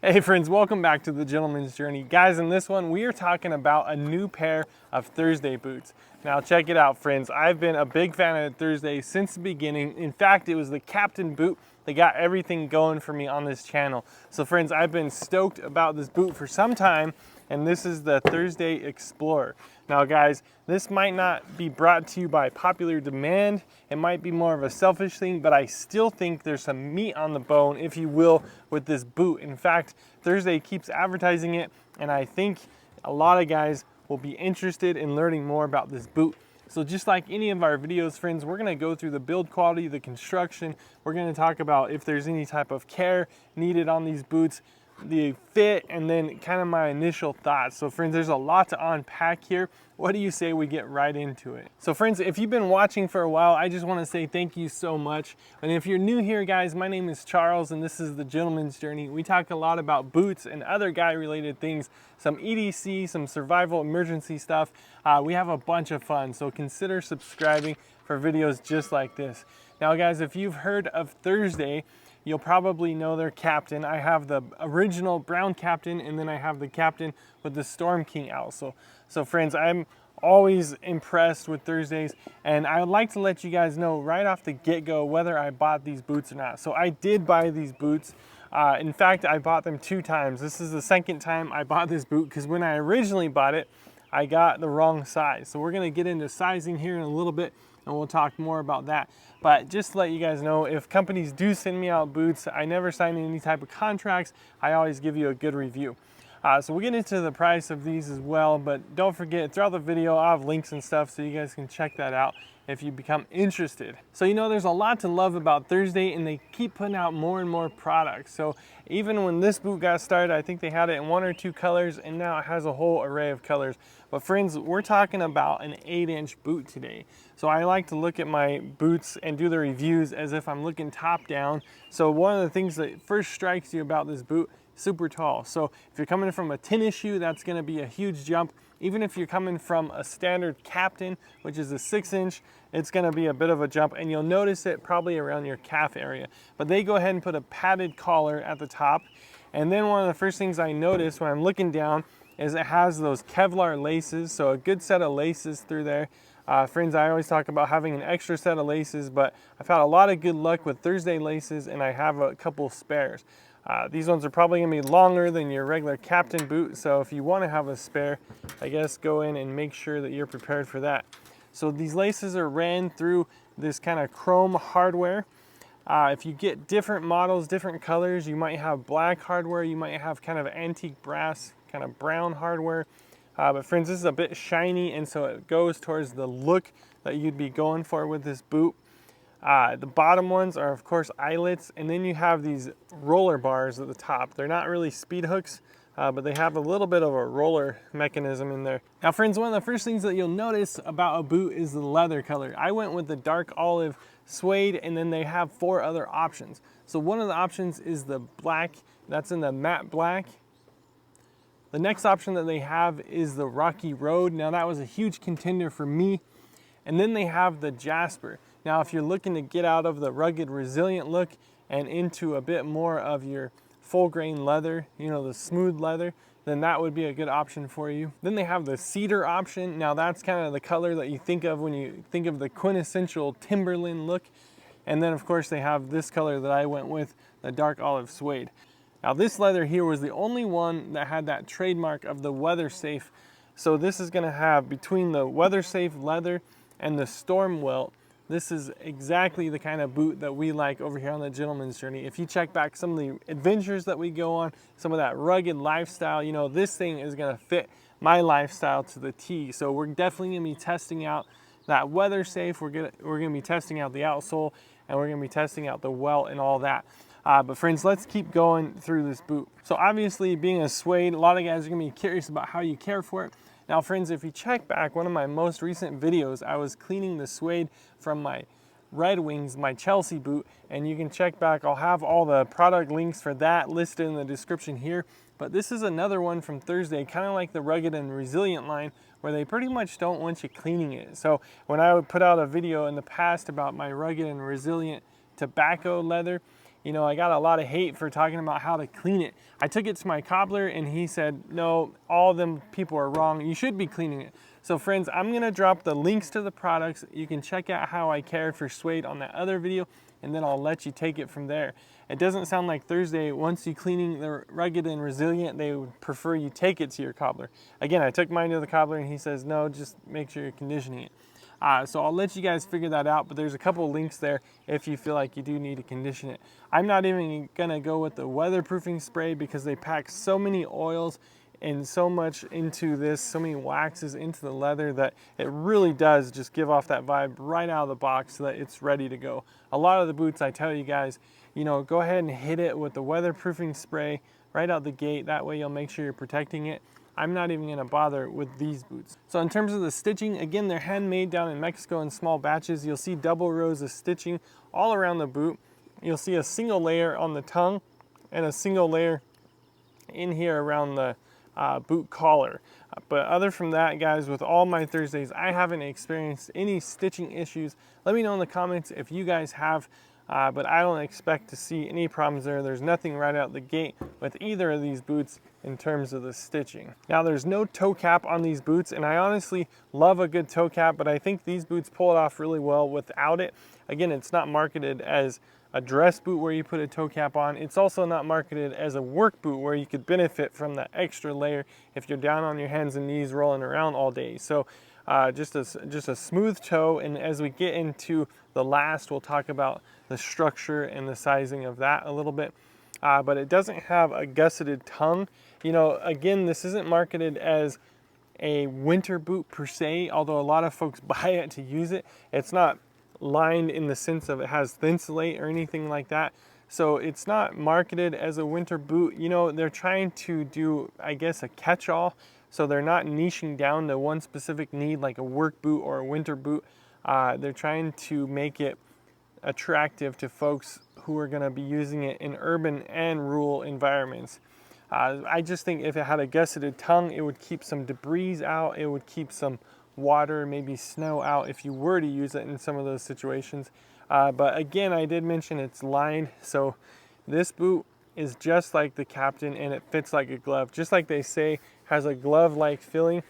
Hey friends, welcome back to the Gentleman's Journey. Guys, in this one, we are talking about a new pair of Thursday boots. Now check it out, friends. I've been a big fan of Thursday since the beginning. In fact, it was the Captain boot that got everything going for me on this channel. So friends, I've been stoked about this boot for some time, and this is the Thursday Explorer. Now guys, this might not be brought to you by popular demand. It might be more of a selfish thing, but I still think there's some meat on the bone, if you will, with this boot. In fact, Thursday keeps advertising it, and I think a lot of guys will be interested in learning more about this boot. So just like any of our videos, friends, we're gonna go through the build quality, the construction. We're gonna talk about if there's any type of care needed on these boots, the fit, and then kind of my initial thoughts. So friends, there's a lot to unpack here. What do you say we get right into it? So friends, if you've been watching for a while, I just want to say thank you so much. And if you're new here, guys, my name is Charles and this is the Gentleman's Journey. We talk a lot about boots and other guy related things, some EDC, some survival emergency stuff. We have a bunch of fun, so consider subscribing for videos just like this. Now guys, if you've heard of Thursday, you'll probably know their Captain. I have the original brown Captain, and then I have the Captain with the Storm King outsole. So friends, I'm always impressed with Thursdays, and I would like to let you guys know right off the get-go whether I bought these boots or not. So I did buy these boots. In fact, I bought them 2 times. This is the second time I bought this boot because when I originally bought it, I got the wrong size. So we're gonna get into sizing here in a little bit, and we'll talk more about that. But just to let you guys know, if companies do send me out boots, I never sign any type of contracts. I always give you a good review. So we'll get into the price of these as well, but don't forget, throughout the video, I'll have links and stuff so you guys can check that out if you become interested. So you know, there's a lot to love about Thursday, and they keep putting out more and more products. So even when this boot got started, I think they had it in 1 or 2 colors, and now it has a whole array of colors. But friends, we're talking about an 8-inch boot today. So I like to look at my boots and do the reviews as if I'm looking top down. So one of the things that first strikes you about this boot, super tall. So if you're coming from a tennis shoe, that's gonna be a huge jump. Even if you're coming from a standard Captain, which is a 6-inch, it's gonna be a bit of a jump, and you'll notice it probably around your calf area. But they go ahead and put a padded collar at the top. And then one of the first things I notice when I'm looking down is it has those Kevlar laces, so a good set of laces through there. Friends, I always talk about having an extra set of laces, but I've had a lot of good luck with Thursday laces, and I have a couple spares. These ones are probably gonna be longer than your regular Captain boot, so if you wanna have a spare, I guess go in and make sure that you're prepared for that. So these laces are ran through this kind of chrome hardware. If you get different models, different colors, you might have black hardware, you might have kind of antique brass, kind of brown hardware. But friends, this is a bit shiny, and so it goes towards the look that you'd be going for with this boot. The bottom ones are of course eyelets, and then you have these roller bars at the top. They're not really speed hooks, but they have a little bit of a roller mechanism in there. Now friends, one of the first things that you'll notice about a boot is the leather color. I went with the dark olive suede, and then they have 4 other options. So one of the options is the black, that's in the matte black. The next option that they have is the Rocky Road. Now that was a huge contender for me. And then they have the Jasper. Now if you're looking to get out of the rugged, resilient look and into a bit more of your full grain leather, you know, the smooth leather, then that would be a good option for you. Then they have the cedar option. Now that's kind of the color that you think of when you think of the quintessential Timberland look. And then of course they have this color that I went with, the dark olive suede. Now this leather here was the only one that had that trademark of the weather safe. So this is gonna have, between the weather safe leather and the storm welt, this is exactly the kind of boot that we like over here on the Gentleman's Journey. If you check back some of the adventures that we go on, some of that rugged lifestyle, you know, this thing is gonna fit my lifestyle to the T. So we're definitely gonna be testing out that weather safe. We're gonna be testing out the outsole, and we're gonna be testing out the welt and all that. But friends, let's keep going through this boot. So obviously, being a suede, a lot of guys are gonna be curious about how you care for it. Now friends, if you check back one of my most recent videos, I was cleaning the suede from my Red Wings, my Chelsea boot, and you can check back. I'll have all the product links for that listed in the description here. But this is another one from Thursday, kind of like the Rugged and Resilient line, where they pretty much don't want you cleaning it. So when I would put out a video in the past about my Rugged and Resilient tobacco leather, you know, I got a lot of hate for talking about how to clean it. I took it to my cobbler and he said, no, all of them people are wrong. You should be cleaning it. So friends, I'm gonna drop the links to the products. You can check out how I cared for Suede on that other video, and then I'll let you take it from there. It doesn't sound like Thursday, once you cleaning the Rugged and Resilient, they would prefer you take it to your cobbler. Again, I took mine to the cobbler and he says, no, just make sure you're conditioning it. So I'll let you guys figure that out, but there's a couple of links there if you feel like you do need to condition it. I'm not even gonna go with the weatherproofing spray because they pack so many oils and so much into this, so many waxes into the leather, that it really does just give off that vibe right out of the box so that it's ready to go. A lot of the boots, I tell you guys, you know, go ahead and hit it with the weatherproofing spray right out the gate. That way you'll make sure you're protecting it. I'm not even gonna bother with these boots. So in terms of the stitching, again, they're handmade down in Mexico in small batches. You'll see double rows of stitching all around the boot. You'll see a single layer on the tongue and a single layer in here around the boot collar. But other from that, guys, with all my Thursdays, I haven't experienced any stitching issues. Let me know in the comments if you guys have, but I don't expect to see any problems there. There's nothing right out the gate with either of these boots in terms of the stitching. Now, there's no toe cap on these boots, and I honestly love a good toe cap, but I think these boots pull it off really well without it. Again, it's not marketed as a dress boot where you put a toe cap on. It's also not marketed as a work boot where you could benefit from that extra layer if you're down on your hands and knees rolling around all day. So just a smooth toe, and as we get into the last, we'll talk about the structure and the sizing of that a little bit. But it doesn't have a gusseted tongue. You know, again, this isn't marketed as a winter boot per se, although a lot of folks buy it to use it. It's not lined in the sense of it has thinsulate or anything like that. So it's not marketed as a winter boot. You know, they're trying to do, I guess, a catch-all. So they're not niching down to one specific need like a work boot or a winter boot. They're trying to make it attractive to folks who are gonna be using it in urban and rural environments. I just think if it had a gusseted tongue, it would keep some debris out. It would keep some water, maybe snow out if you were to use it in some of those situations. But again, I did mention it's lined, so this boot is just like the Captain and it fits like a glove. Just like they say, has a glove-like feeling,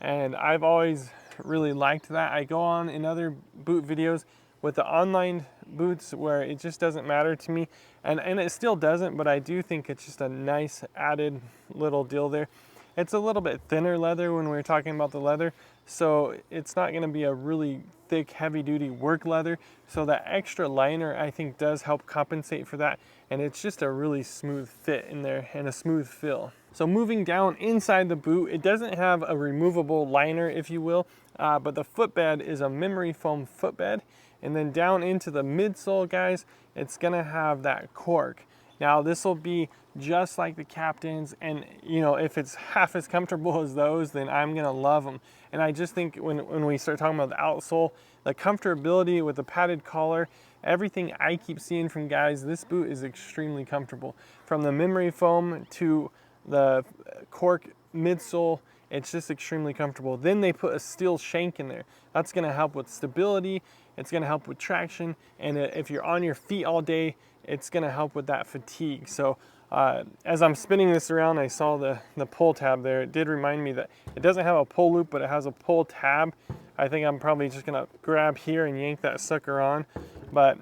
and I've always really liked that. I go on in other boot videos with the online boots where it just doesn't matter to me, and it still doesn't, but I do think it's just a nice added little deal there. It's a little bit thinner leather when we're talking about the leather, so it's not going to be a really thick, heavy-duty work leather. So that extra liner, I think, does help compensate for that, and it's just a really smooth fit in there and a smooth feel. So moving down inside the boot, it doesn't have a removable liner, if you will, but the footbed is a memory foam footbed, and then down into the midsole, guys, it's going to have that cork. Now this will be just like the Captains, and you know, if it's half as comfortable as those, then I'm gonna love them. And I just think when we start talking about the outsole, the comfortability with the padded collar, everything I keep seeing from guys, this boot is extremely comfortable. From the memory foam to the cork midsole, it's just extremely comfortable. Then they put a steel shank in there. That's gonna help with stability, it's gonna help with traction, and if you're on your feet all day, it's gonna help with that fatigue. So as I'm spinning this around, I saw the pull tab there. It did remind me that it doesn't have a pull loop, but it has a pull tab. I think I'm probably just gonna grab here and yank that sucker on. But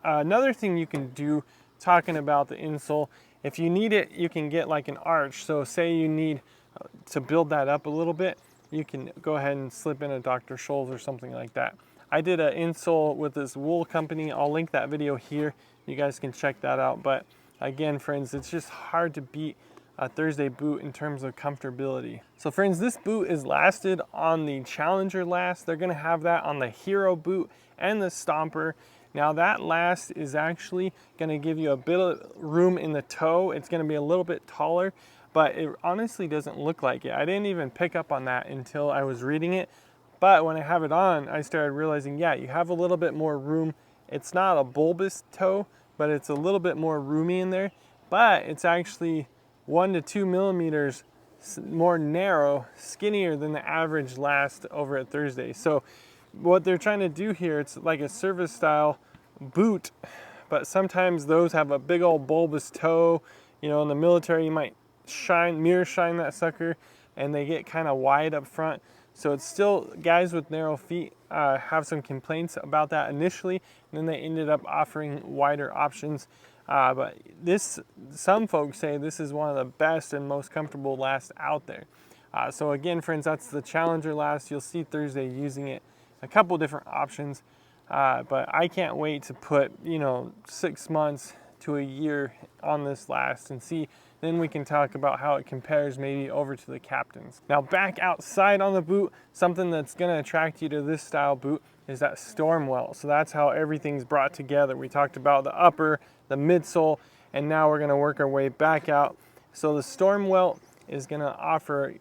another thing you can do, talking about the insole, if you need it, you can get like an arch. So say you need to build that up a little bit, you can go ahead and slip in a Dr. Scholl's or something like that. I did an insole with this wool company. I'll link that video here. You guys can check that out. But again, friends, it's just hard to beat a Thursday boot in terms of comfortability. So friends, this boot is lasted on the Challenger last. They're gonna have that on the Hero boot and the Stomper. Now that last is actually gonna give you a bit of room in the toe. It's gonna be a little bit taller, but it honestly doesn't look like it. I didn't even pick up on that until I was reading it. But when I have it on, I started realizing, yeah, you have a little bit more room. It's not a bulbous toe, but it's a little bit more roomy in there. But it's actually 1 to 2 millimeters more narrow, skinnier than the average last over at Thursday. So what they're trying to do here, it's like a service style boot but sometimes those have a big old bulbous toe. You know, in the military, you might mirror shine that sucker, and they get kind of wide up front. So it's still, guys with narrow feet have some complaints about that initially, and then they ended up offering wider options. But some folks say this is one of the best and most comfortable lasts out there. So again, friends, that's the Challenger last. You'll see Thursday using it a couple different options, but I can't wait to put, you know, 6 months to a year on this last and see. Then we can talk about how it compares maybe over to the Captains. Now back outside on the boot, something that's gonna attract you to this style boot is that storm welt. So that's how everything's brought together. We talked about the upper, the midsole, and now we're gonna work our way back out. So the storm welt is gonna offer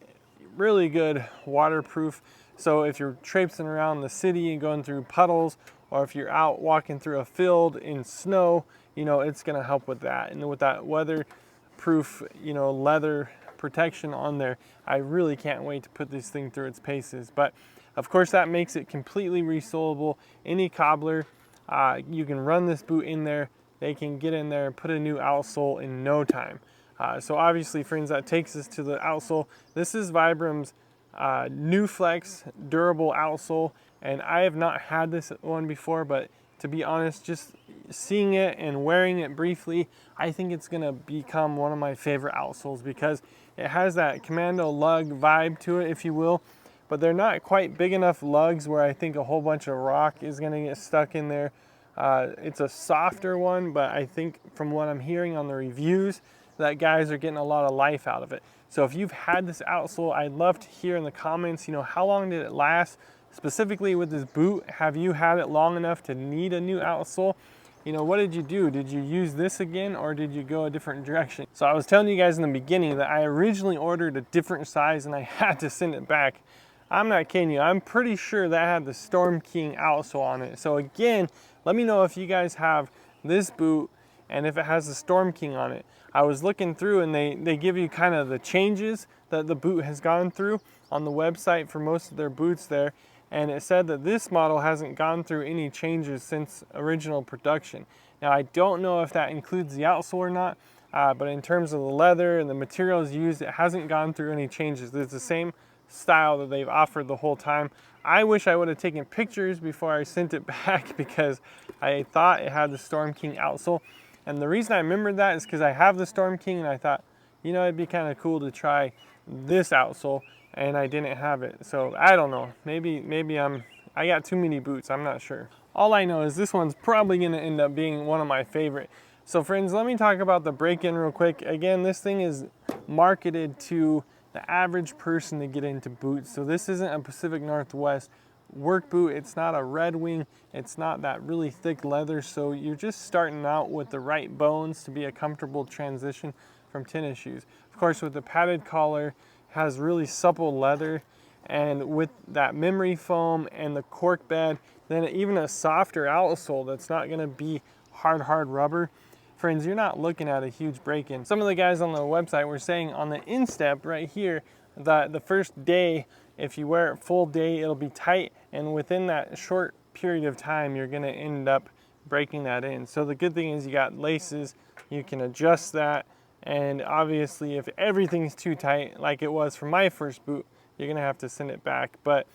really good waterproof. So if you're traipsing around the city and going through puddles, or if you're out walking through a field in snow, you know, it's gonna help with that. And with that weatherproof, you know, leather protection on there, I really can't wait to put this thing through its paces. But of course that makes it completely resolable. Any cobbler, you can run this boot in there, they can get in there and put a new outsole in no time. So obviously, friends, that takes us to the outsole. This is Vibrem's New Flex durable outsole, and I have not had this one before, but to be honest, just seeing it and wearing it briefly, I think it's gonna become one of my favorite outsoles because it has that commando lug vibe to it, if you will, but they're not quite big enough lugs where I think a whole bunch of rock is gonna get stuck in there. It's a softer one, but I think from what I'm hearing on the reviews, that guys are getting a lot of life out of it. So if you've had this outsole, I'd love to hear in the comments, you know, how long did it last? Specifically with this boot, have you had it long enough to need a new outsole? You know, what did you do? Did you use this again, or did you go a different direction? So I was telling you guys in the beginning that I originally ordered a different size and I had to send it back. I'm not kidding you. I'm pretty sure that had the Storm King outsole on it. So again, let me know if you guys have this boot and if it has the Storm King on it. I was looking through and they give you kind of the changes that the boot has gone through on the website for most of their boots there. And it said that this model hasn't gone through any changes since original production. Now I don't know if that includes the outsole or not, but in terms of the leather and the materials used, it hasn't gone through any changes. It's the same style that they've offered the whole time. I wish I would have taken pictures before I sent it back because I thought it had the Storm King outsole. And the reason I remembered that is because I have the Storm King and I thought, you know, it'd be kind of cool to try this outsole, and I didn't have it. So I don't know, maybe I got too many boots, I'm not sure. All I know is this one's probably gonna end up being one of my favorite. So friends, let me talk about the break-in real quick. Again, this thing is marketed to the average person to get into boots. So this isn't a Pacific Northwest work boot, it's not a Red Wing, it's not that really thick leather, so you're just starting out with the right bones to be a comfortable transition from tennis shoes. Of course, with the padded collar, has really supple leather, and with that memory foam and the cork bed, then even a softer outsole that's not gonna be hard rubber. Friends, you're not looking at a huge break-in. Some of the guys on the website were saying on the instep right here that the first day, if you wear it full day, it'll be tight, and within that short period of time, you're gonna end up breaking that in. So the good thing is you got laces, you can adjust that, and obviously if everything's too tight, like it was for my first boot, you're gonna have to send it back. But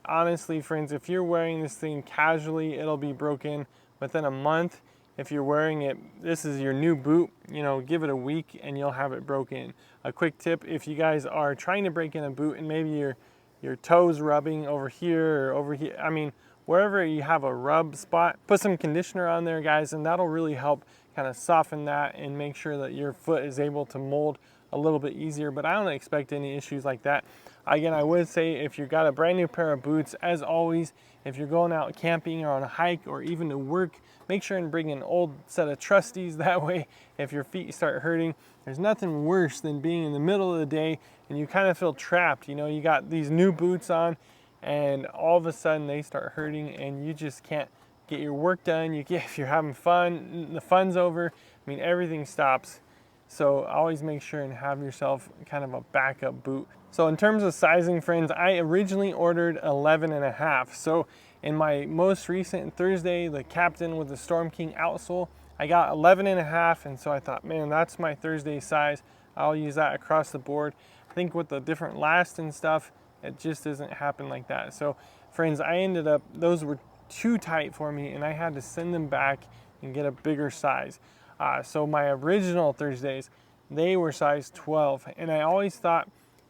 honestly, friends, if you're wearing this thing casually, it'll be broken within a month. If you're wearing it, this is your new boot, you know, give it a week and you'll have it broken. A quick tip, if you guys are trying to break in a boot and maybe your toes rubbing over here or over here, I mean, wherever you have a rub spot, put some conditioner on there, guys, and that'll really help kind of soften that and make sure that your foot is able to mold a little bit easier. But I don't expect any issues like that. Again, I would say if you've got a brand new pair of boots, as always, if you're going out camping or on a hike or even to work, make sure and bring an old set of trustees. That way, if your feet start hurting, there's nothing worse than being in the middle of the day and you kind of feel trapped. You know, you got these new boots on and all of a sudden they start hurting and you just can't get your work done. If you're having fun, the fun's over. I mean, everything stops. So always make sure and have yourself kind of a backup boot. So in terms of sizing, friends, I originally ordered 11.5. So in my most recent Thursday, the Captain with the Storm King outsole, I got 11 and a half, and so I thought, man, that's my Thursday size. I'll use that across the board. I think with the different last and stuff, it just doesn't happen like that. So friends, I ended up, those were too tight for me, and I had to send them back and get a bigger size. So my original Thursdays, they were size 12, and I always thought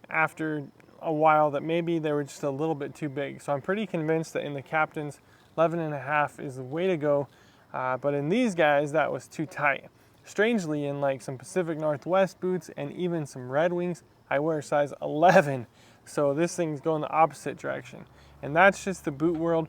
after a while that maybe they were just a little bit too big. So I'm pretty convinced that in the Captains, 11 and a half is the way to go. But in these guys, that was too tight. Strangely, in like some Pacific Northwest boots and even some Red Wings, I wear size 11. So this thing's going the opposite direction. And that's just the boot world.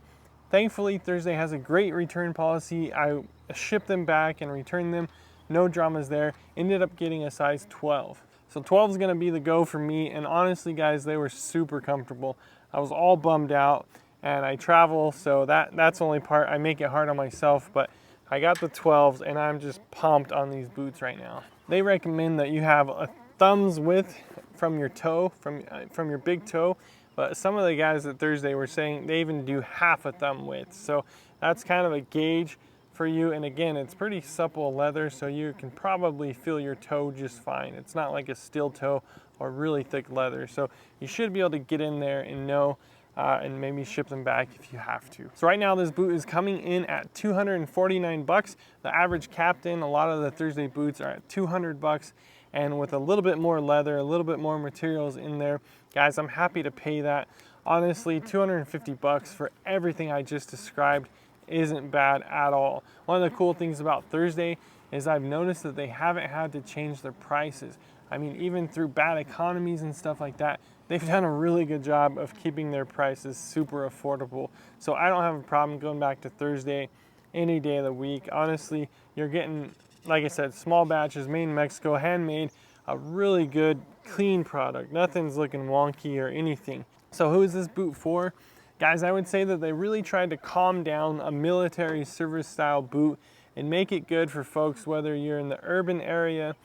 Thankfully, Thursday has a great return policy. I shipped them back and returned them. No dramas there. Ended up getting a size 12. So 12 is gonna be the go for me. And honestly, guys, they were super comfortable. I was all bummed out, and I travel, so that's the only part. I make it hard on myself, but I got the 12s, and I'm just pumped on these boots right now. They recommend that you have a thumb's width from your toe, from your big toe. But some of the guys at Thursday were saying they even do half a thumb width. So that's kind of a gauge for you. And again, it's pretty supple leather, so you can probably feel your toe just fine. It's not like a steel toe or really thick leather. So you should be able to get in there and know, and maybe ship them back if you have to. So right now this boot is coming in at 249 bucks. The average Captain, a lot of the Thursday boots are at 200 bucks. And with a little bit more leather, a little bit more materials in there, guys, I'm happy to pay that. Honestly, 250 bucks for everything I just described isn't bad at all. One of the cool things about Thursday is I've noticed that they haven't had to change their prices. I mean, even through bad economies and stuff like that, they've done a really good job of keeping their prices super affordable. So I don't have a problem going back to Thursday any day of the week. Honestly, you're getting, like I said, small batches, made in Mexico, handmade, a really good, clean product. Nothing's looking wonky or anything. So who is this boot for? Guys, I would say that they really tried to calm down a military service style boot and make it good for folks, whether you're in the urban area,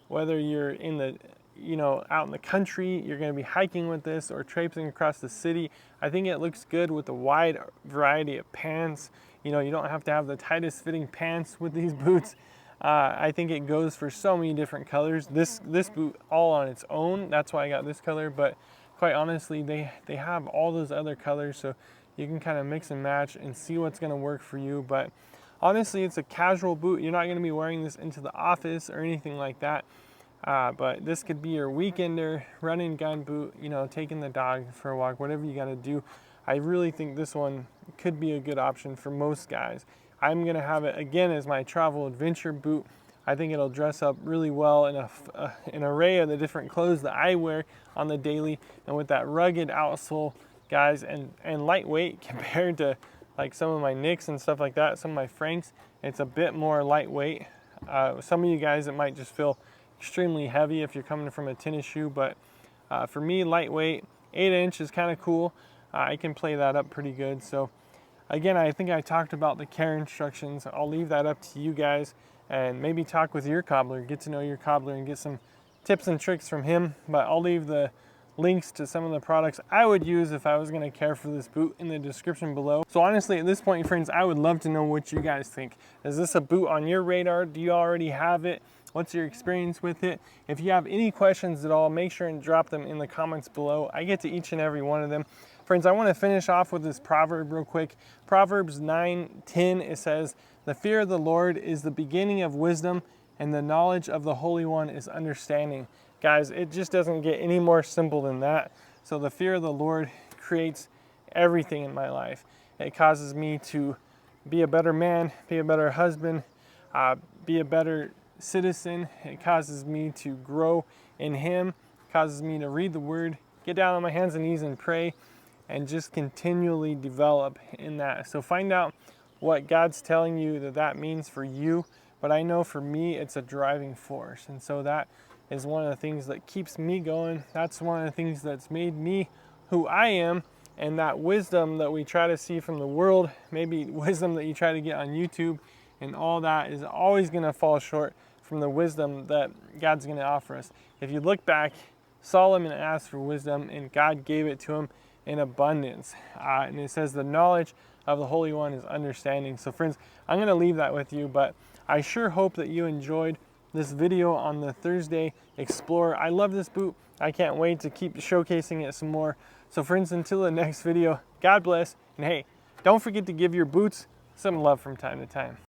whether you're in the, out in the country, you're going to be hiking with this or traipsing across the city. I think it looks good with a wide variety of pants. You don't have to have the tightest fitting pants with these boots. I think it goes for so many different colors. This boot all on its own, that's why I got this color, but quite honestly, they have all those other colors, so you can kind of mix and match and see what's going to work for you. But honestly, it's a casual boot. You're not going to be wearing this into the office or anything like that. But this could be your weekender, run and gun boot, taking the dog for a walk, whatever you got to do. I really think this one could be a good option for most guys. I'm going to have it again as my travel adventure boot. I think it'll dress up really well in an array of the different clothes that I wear on the daily. And with that rugged outsole, guys, and lightweight compared to like some of my Knicks and stuff like that, some of my Franks, it's a bit more lightweight. Some of you guys, it might just feel extremely heavy if you're coming from a tennis shoe, but for me, lightweight, 8-inch is kind of cool. I can play that up pretty good. So again, I think I talked about the care instructions. I'll leave that up to you guys, and maybe talk with your cobbler, get to know your cobbler and get some tips and tricks from him. But I'll leave the links to some of the products I would use if I was going to care for this boot in the description below. So honestly, at this point, friends, I would love to know what you guys think. Is this a boot on your radar? Do you already have it? What's your experience with it? If you have any questions at all, make sure and drop them in the comments below. I get to each and every one of them. Friends, I want to finish off with this proverb real quick. Proverbs 9:10, it says, "The fear of the Lord is the beginning of wisdom, and the knowledge of the Holy One is understanding." Guys, it just doesn't get any more simple than that. So the fear of the Lord creates everything in my life. It causes me to be a better man, be a better husband, be a better citizen. It causes me to grow in Him, causes me to read the Word, get down on my hands and knees and pray, and just continually develop in that. So find out what God's telling you that means for you. But I know for me, it's a driving force. And so that is one of the things that keeps me going. That's one of the things that's made me who I am. And that wisdom that we try to see from the world, maybe wisdom that you try to get on YouTube and all that, is always going to fall short from the wisdom that God's going to offer us. If you look back, Solomon asked for wisdom and God gave it to him in abundance. And it says the knowledge of the Holy One is understanding. So friends, I'm going to leave that with you, but I sure hope that you enjoyed this video on the Thursday Explorer. I love this boot. I can't wait to keep showcasing it some more. So friends, until the next video, God bless, and hey, don't forget to give your boots some love from time to time.